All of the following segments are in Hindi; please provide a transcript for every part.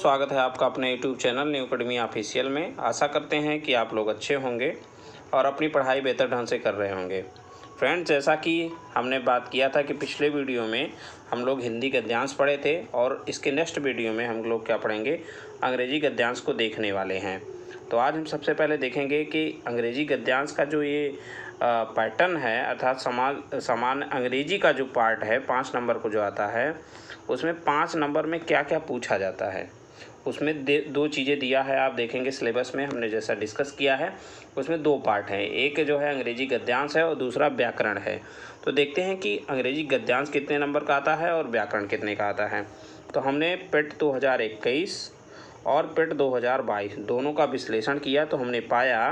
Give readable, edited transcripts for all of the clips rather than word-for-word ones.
स्वागत है आपका अपने YouTube channel new academy official में। आशा करते हैं कि आप लोग अच्छे होंगे और अपनी पढ़ाई बेहतर ढंग से कर रहे होंगे। फ्रेंड्स, जैसा कि हमने बात किया था कि पिछले वीडियो में हम लोग हिंदी गद्यांश पढ़े थे और इसके नेक्स्ट वीडियो में हम लोग क्या पढ़ेंगे, अंग्रेजी गद्यांश को देखने वाले हैं। तो आज हम सबसे पहले देखेंगे कि अंग्रेजी गद्यांश का जो ये पैटर्न है, अर्थात समान अंग्रेजी का जो पार्ट है 5 नंबर को जो आता है, उसमें 5 नंबर में क्या क्या पूछा जाता है। उसमें 2 चीज़ें दिया है, आप देखेंगे सिलेबस में हमने जैसा डिस्कस किया है। उसमें 2 पार्ट हैं, एक जो है अंग्रेजी गद्यांश है और दूसरा व्याकरण है। तो देखते हैं कि अंग्रेजी गद्यांश कितने नंबर का आता है और व्याकरण कितने का आता है। तो हमने पेट 2021 और पेट 2022 दोनों का विश्लेषण किया तो हमने पाया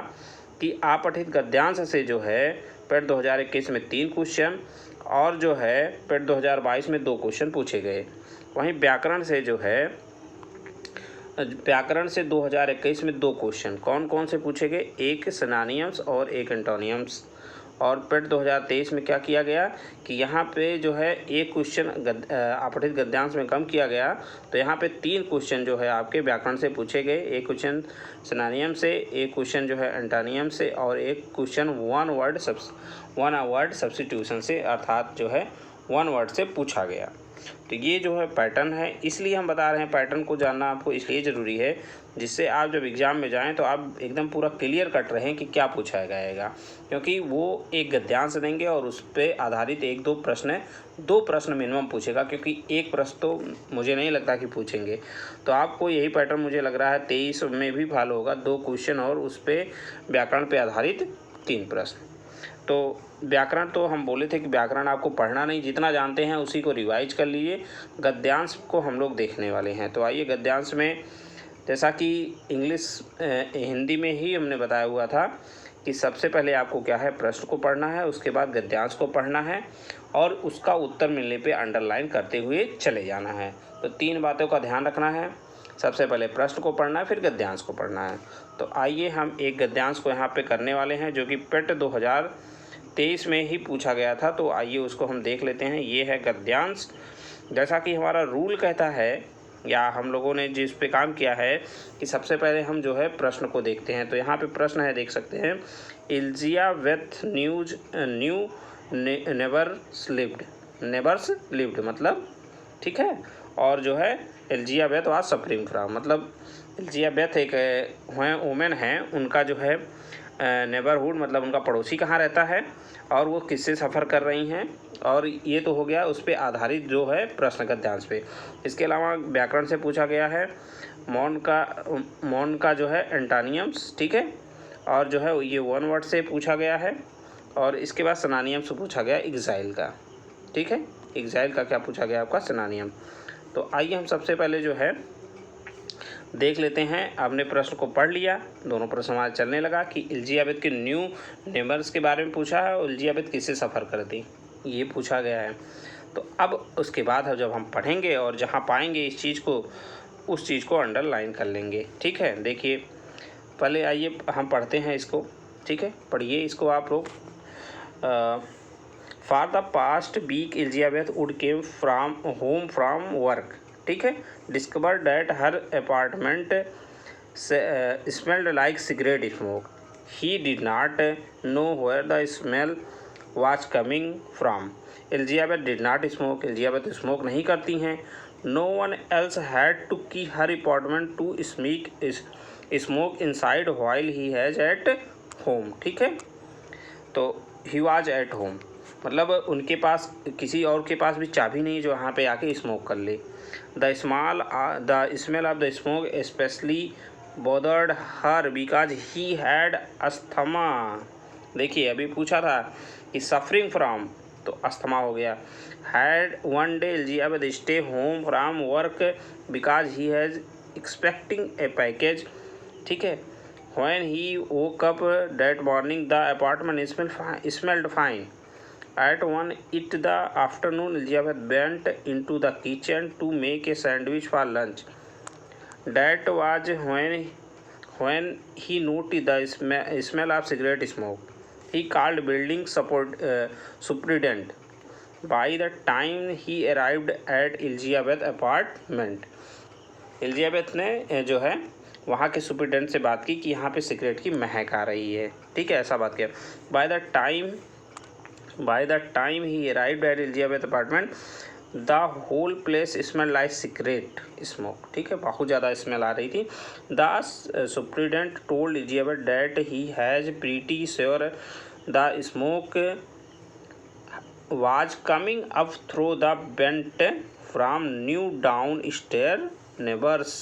कि अपठित गद्यांश से जो है पेट 2021 में 3 क्वेश्चन और जो है पेट 2022 में 2 क्वेश्चन पूछे गए। वहीं व्याकरण से 2021 में 2 क्वेश्चन कौन कौन से पूछे गए, एक सिनोनिम्स और एक एंटोनिम्स। और पेट 2023 में क्या किया गया कि यहाँ पे जो है एक क्वेश्चन अपठित गद्यांश में कम किया गया, तो यहाँ पे 3 क्वेश्चन जो है आपके व्याकरण से पूछे गए। एक क्वेश्चन सिनोनिम से, एक क्वेश्चन जो है एंटोनिम से और एक क्वेश्चन वन वर्ड सब्स्टिट्यूशन से, अर्थात जो है 1 वर्ड से पूछा गया। तो ये जो है पैटर्न है, इसलिए हम बता रहे हैं पैटर्न को जानना आपको इसलिए ज़रूरी है जिससे आप जब एग्ज़ाम में जाएं तो आप एकदम पूरा क्लियर कट रहें कि क्या पूछा जाएगा। क्योंकि वो एक गद्यांश देंगे और उस पर आधारित 2 प्रश्न मिनिमम पूछेगा, क्योंकि एक प्रश्न तो मुझे नहीं लगता कि पूछेंगे। तो आपको यही पैटर्न मुझे लग रहा है 23 में भी फॉलो होगा, 2 क्वेश्चन और उस पर व्याकरण पर आधारित 3 प्रश्न। तो व्याकरण तो हम बोले थे कि व्याकरण आपको पढ़ना नहीं, जितना जानते हैं उसी को रिवाइज कर लीजिए। गद्यांश को हम लोग देखने वाले हैं। तो आइए, गद्यांश में जैसा कि हिंदी में ही हमने बताया हुआ था कि सबसे पहले आपको क्या है, प्रश्न को पढ़ना है, उसके बाद गद्यांश को पढ़ना है और उसका उत्तर मिलने पे अंडरलाइन करते हुए चले जाना है। तो 3 बातों का ध्यान रखना है, सबसे पहले प्रश्न को पढ़ना है, फिर गद्यांश को पढ़ना है। तो आइए हम एक गद्यांश को यहाँ पे करने वाले हैं जो कि पेट 2023 में ही पूछा गया था। तो आइए उसको हम देख लेते हैं। ये है गद्यांश। जैसा कि हमारा रूल कहता है या हम लोगों ने जिस पे काम किया है कि सबसे पहले हम जो है प्रश्न को देखते हैं। तो यहाँ पे प्रश्न है, देख सकते हैं, एलिज़ाबेथ न्यू नेवर्स लिव्ड मतलब, ठीक है। और जो है एलिज़ाबेथ वाज सफरिंग फ्रॉम, मतलब एलिज़ाबेथ एक वुमेन है, उनका जो है नेबरहुड मतलब उनका पड़ोसी कहाँ रहता है और वो किससे सफ़र कर रही हैं। और ये तो हो गया उस पे आधारित जो है प्रश्न गद्यांश पे। इसके अलावा व्याकरण से पूछा गया है मौन का जो है एंटोनिम्स, ठीक है। और जो है ये 1 वर्ड से पूछा गया है। और इसके बाद सिनोनिम से पूछा गया एग्जाइल का, ठीक है। एग्जाइल का क्या पूछा गया आपका, सिनोनिम। तो आइए हम सबसे पहले जो है देख लेते हैं। आपने प्रश्न को पढ़ लिया, दोनों प्रश्न हमारे चलने लगा कि एलिज़ाबेथ के न्यू नेबर्स के बारे में पूछा है और एलिज़ाबेथ किससे सफ़र करती, ये पूछा गया है। तो अब उसके बाद जब हम पढ़ेंगे और जहाँ पाएंगे इस चीज़ को, उस चीज़ को अंडरलाइन कर लेंगे, ठीक है। देखिए, पहले आइए हम पढ़ते हैं इसको, ठीक है। पढ़िए इसको आप लोग। For the past week Elizabeth would came home from work, ठीक है। Discover that her apartment smelled like cigarette smoke. He did not know where the smell was coming from. Elizabeth did not smoke, Elizabeth smoke नहीं करती हैं। No one else had to key her apartment to smoke inside while he has at home, ठीक है। तो ही वाज एट होम मतलब उनके पास किसी और के पास भी चाबी नहीं जो यहाँ पे आके स्मोक कर ले। The smell of the smoke specially bothered her because he had asthma. देखिए, अभी पूछा था कि सफरिंग फ्रॉम, तो अस्थमा हो गया। Had one day Elizabeth stay home from work because he has expecting a package, ठीक है। When he woke up that morning, the apartment smelled fine. At 1 in the afternoon, Elizabeth went into the kitchen to make a sandwich for lunch. That was when he noticed the smell of cigarette smoke. He called building superintendent. By the time he arrived at Elizabeth's apartment, Elizabeth ने जो है वहाँ के सुपरिटेंडेंट से बात की कि यहाँ पे सिगरेट की महक आ रही है, ठीक है, ऐसा बात किया। By the time he arrived at Elizabeth apartment the whole place smell like cigarette smoke, ठीक है, बहुत ज़्यादा स्मेल आ रही थी। The superintendent told Elizabeth that he has pretty sure the smoke was coming up through the vent from new down stair neighbors,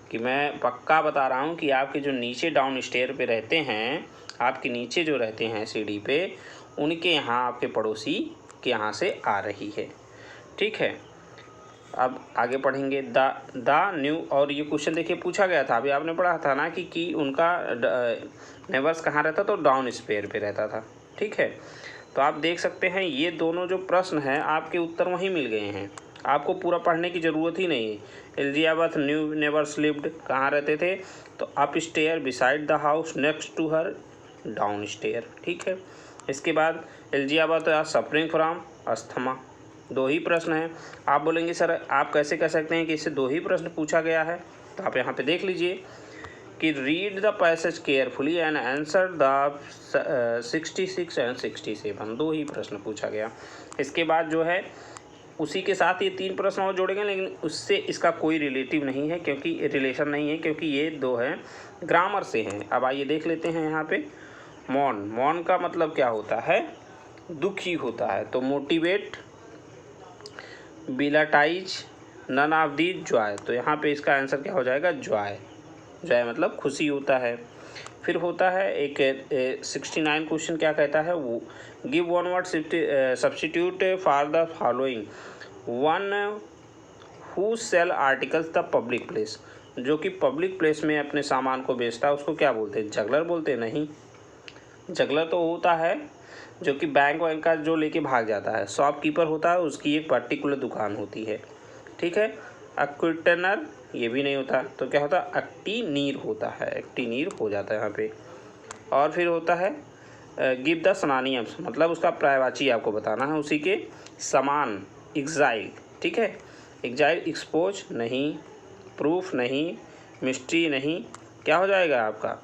कि मैं पक्का बता रहा हूँ कि आपके जो नीचे डाउन स्टेयर पे रहते हैं, आपके नीचे जो रहते हैं सीढ़ी पे, उनके यहाँ आपके पड़ोसी के यहाँ से आ रही है, ठीक है। अब आगे पढ़ेंगे द न्यू, और ये क्वेश्चन देखिए पूछा गया था, अभी आपने पढ़ा था ना कि उनका नेबर्स कहाँ रहता, तो डाउन स्टेयर पे रहता था, ठीक है। तो आप देख सकते हैं ये दोनों जो प्रश्न हैं आपके उत्तर वहीं मिल गए हैं, आपको पूरा पढ़ने की ज़रूरत ही नहीं है। एलिजाबेथ न्यू नेबर्स लिव्ड, कहाँ रहते थे, तो up stair beside the house next to her down stair, ठीक है। इसके बाद Elizabeth are suffering from asthma, 2 ही प्रश्न हैं। आप बोलेंगे सर आप कैसे कह सकते हैं कि इससे 2 ही प्रश्न पूछा गया है, तो आप यहाँ पे देख लीजिए कि read the passage carefully and answer the 66 and 67, 2 ही प्रश्न पूछा गया। इसके बाद जो है उसी के साथ ये 3 प्रश्न और जोड़े गए, लेकिन उससे इसका कोई रिलेटिव नहीं है, क्योंकि रिलेशन नहीं है, क्योंकि ये 2 हैं ग्रामर से हैं। अब आइए देख लेते हैं यहाँ पे मौन का मतलब क्या होता है, दुखी होता है, तो मोटिवेट, बिलाटाइज, नन ऑफ दी जॉय, तो यहाँ पे इसका आंसर क्या हो जाएगा, जॉय मतलब खुशी होता है। फिर होता है एक 69 क्वेश्चन क्या कहता है, वो give one word substitute for the following, one who sell articles the public place, जो कि पब्लिक प्लेस में अपने सामान को बेचता है उसको क्या बोलते हैं, जगलर बोलते हैं, नहीं, जगलर तो होता है जो कि बैंक का जो लेके भाग जाता है, शॉपकीपर होता है, उसकी एक पर्टिकुलर दुकान होती है, ठीक है। एक्विटनर ये भी नहीं होता, तो क्या होता है, एक्टिनीर होता है, एक्टिनीर हो जाता है यहाँ पे। और फिर होता है गिव द सिनोनिम्स, मतलब उसका पर्यायवाची आपको बताना है उसी के समान, एग्जाइल, ठीक है, एग्जाइल एक्सपोज नहीं, प्रूफ नहीं, मिस्ट्री नहीं, क्या हो जाएगा आपका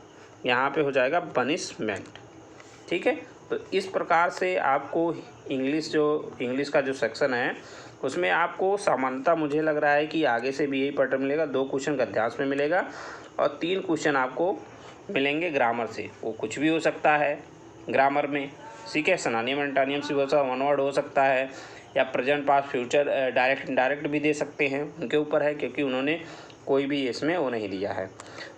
यहाँ पे हो जाएगा पनिशमेंट, ठीक है। तो इस प्रकार से आपको इंग्लिश का जो सेक्शन है उसमें आपको सामान्यतः मुझे लग रहा है कि आगे से भी यही पैटर्न मिलेगा, 2 क्वेश्चन गद्यांश में मिलेगा और 3 क्वेश्चन आपको मिलेंगे ग्रामर से, वो कुछ भी हो सकता है ग्रामर में, ठीक है, सिनोनिम एंटोनिम से बहुत सा वन वर्ड हो सकता है, या present past future direct indirect भी दे सकते हैं, उनके ऊपर है, क्योंकि उन्होंने कोई भी इसमें वो नहीं दिया है।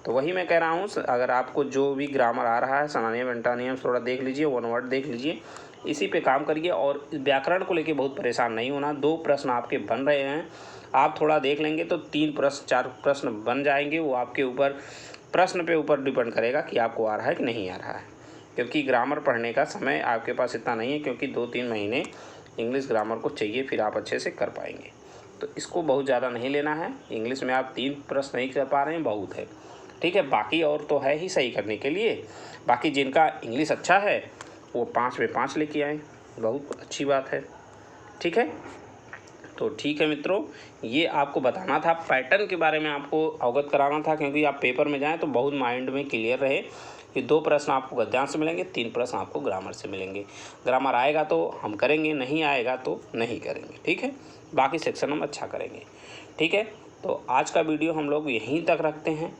तो वही मैं कह रहा हूँ, अगर आपको जो भी ग्रामर आ रहा है सिनोनिम एंटोनिम थोड़ा देख लीजिए, वन वर्ड देख लीजिए, इसी पे काम करिए और व्याकरण को लेके बहुत परेशान नहीं होना। 2 प्रश्न आपके बन रहे हैं, आप थोड़ा देख लेंगे तो 3 प्रश्न 4 प्रश्न बन जाएंगे, वो आपके ऊपर प्रश्न पे ऊपर डिपेंड करेगा कि आपको आ रहा है कि नहीं आ रहा है, क्योंकि ग्रामर पढ़ने का समय आपके पास इतना नहीं है, क्योंकि 2-3 महीने इंग्लिश ग्रामर को चाहिए, फिर आप अच्छे से कर पाएंगे। तो इसको बहुत ज़्यादा नहीं लेना है, इंग्लिश में आप 3 प्रश्न नहीं कर पा रहे हैं बहुत है, ठीक है, बाकी और तो है ही सही करने के लिए, बाकी जिनका इंग्लिश अच्छा है वो 5 में 5 लेके आए, बहुत अच्छी बात है, ठीक है। तो ठीक है मित्रों, ये आपको बताना था, पैटर्न के बारे में आपको अवगत कराना था, क्योंकि आप पेपर में जाएं तो बहुत माइंड में क्लियर रहे कि 2 प्रश्न आपको गद्यांश से मिलेंगे, 3 प्रश्न आपको ग्रामर से मिलेंगे। ग्रामर आएगा तो हम करेंगे, नहीं आएगा तो नहीं करेंगे, ठीक है, बाकी सेक्शन हम अच्छा करेंगे, ठीक है। तो आज का वीडियो हम लोग यहीं तक रखते हैं।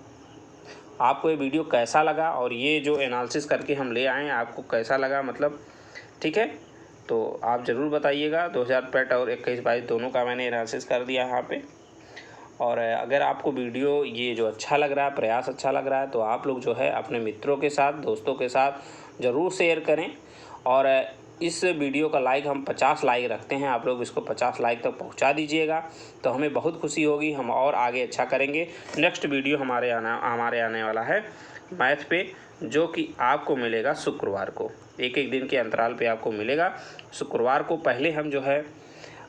आपको ये वीडियो कैसा लगा और ये जो एनालिसिस करके हम ले आए आपको कैसा लगा, मतलब ठीक है, तो आप ज़रूर बताइएगा। 2000 और 21-22 दोनों का मैंने एनालिसिस कर दिया यहाँ पे। और अगर आपको वीडियो ये जो अच्छा लग रहा है, प्रयास अच्छा लग रहा है, तो आप लोग जो है अपने मित्रों के साथ, दोस्तों के साथ ज़रूर शेयर करें। और इस वीडियो का लाइक हम 50 लाइक रखते हैं, आप लोग इसको 50 लाइक तक पहुंचा दीजिएगा तो हमें बहुत खुशी होगी, हम और आगे अच्छा करेंगे। नेक्स्ट वीडियो हमारे आने वाला है मैथ पे, जो कि आपको मिलेगा शुक्रवार को, एक दिन के अंतराल पे आपको मिलेगा। शुक्रवार को पहले हम जो है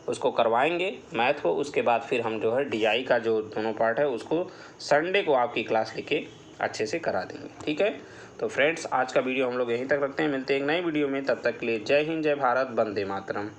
उसको करवाएंगे मैथ को, उसके बाद फिर हम जो है DI का जो दोनों पार्ट है उसको संडे को आपकी क्लास लेके अच्छे से करा देंगे, ठीक है। तो फ्रेंड्स, आज का वीडियो हम लोग यहीं तक रखते हैं, मिलते हैं एक नई वीडियो में, तब तक के लिए जय हिंद, जय भारत, वंदे मातरम।